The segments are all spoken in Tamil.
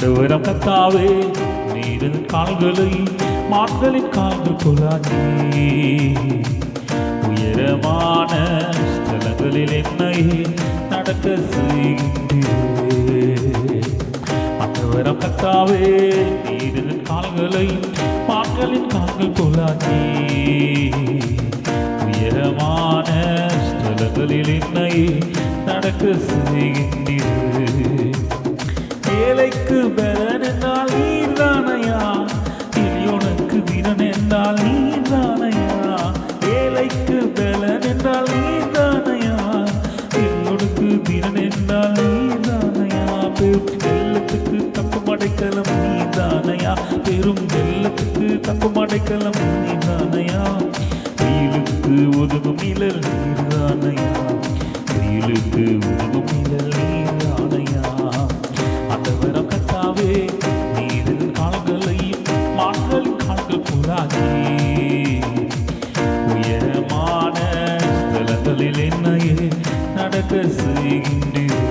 ஆண்டவரம் கத்தாவே நீரின் கால்களை மான்களின் கால்கள் போலாக்கி உயரமான ஸ்தலங்களில் என்னை நடக்க செய்கின்றீரே. ஆண்டவரம் கத்தாவே நீரின் கால்களை மான்களின் கால்கள் போலாக்கி உயரமான ஸ்தலங்களில் என்னை நடக்க செய்கின்றீரே. ஏழைக்கு பலன் என்றால் நீர்தானையா, எளியோனுக்கு தினன் என்றால் நீர்தானையா. ஏழைக்கு பலன் என்றால் நீர்தானையா, எளியோனுக்கு தினன் என்றால் நீர்தானையா. பெரும் வெள்ளத்துக்கு தப்பும் அடைக்கலம் நீர்தானையா, பெரும் வெள்ளத்துக்கு தப்பும் அடைக்கலம் நீர்தானையா. வெயிலுக்கு ஒதுங்கும் நிழல் நீர்தானையா, வெயிலுக்கு ஒதுங்கும் நிழல் நீர்தானையா. ஆண்டவரம் கத்தாவே நீரின் கால்களையும் மான்களின் கால்கள் போலாக்கி உயரமான ஸ்தலங்களில் என்னையே நடக்க செய்கின்றீரே.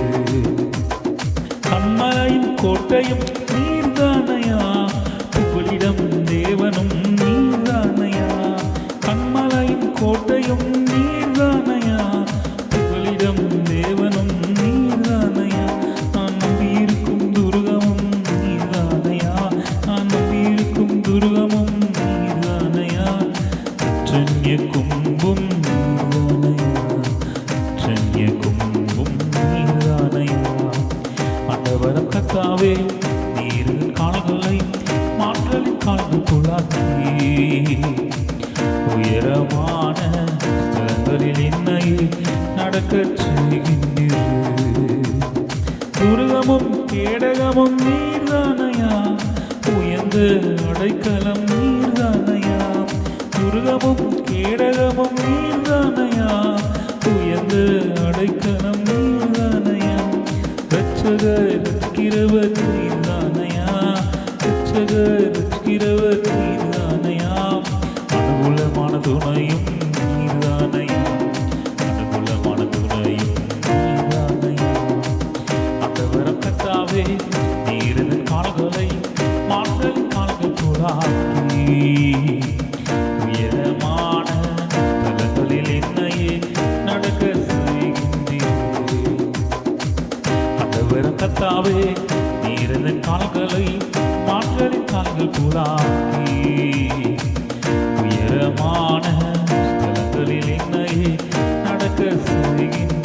கண்மலையும் கோட்டையும் நீர்தானையா, புகலிடம் தேவனும் நீர்தானையா. கண்மலையும் கோட்டையும் நீர்தானையா, புகலிடம் தேவனும் நீர்தானையா. நான் நம்பியிருக்கும் துருகமும் நீர்தானையா, நான் நம்பியிருக்கும் துருகமும் நீர்தானையா. அற்றன்ய கொம்பும் நீர்தானையா, அற்றன்ய கொம்பும் நீர்தானையா. ஆண்டவரம் கத்தாவே நீரின் கால்களை மான்களின் கால்கள் போலாக்கி உயரமான ஸ்தலங்களில் என்னை நடக்கச் செய்கின்றீரே. துருகமும் கேடகமும் நீர்தானையா, உயர்ந்த அடைக்கலம் நீர்தானையா. துருகமும் கேடகமும் நீர்தானையா, உயர்ந்த அடைக்கலம் நீர்தானையா. ரட்சகர் ரட்சிக்கிறவர் நீர்தானையா, ரட்சகர் ரட்சிக்கிறவர் நீர்தானையா. அனுகூலமான துணையும் நீர்தானையா, அனுகூலமான துணையும் நீர்தானையா. ஆண்டவரம் கத்தாவே நீரின் கால்களை மான்களின் கால்கள் போலாக்கி உயரமான ஸ்தலங்களில் என்னையே நடக்க செய்கின்றீரே. ஆண்டவரம் கத்தாவே நீரின் கால்களை மான்களின் கால்கள் போலாக்கி உயரமான ஸ்தலங்களில் என்னையே நடக்க செய்கின்றீரே.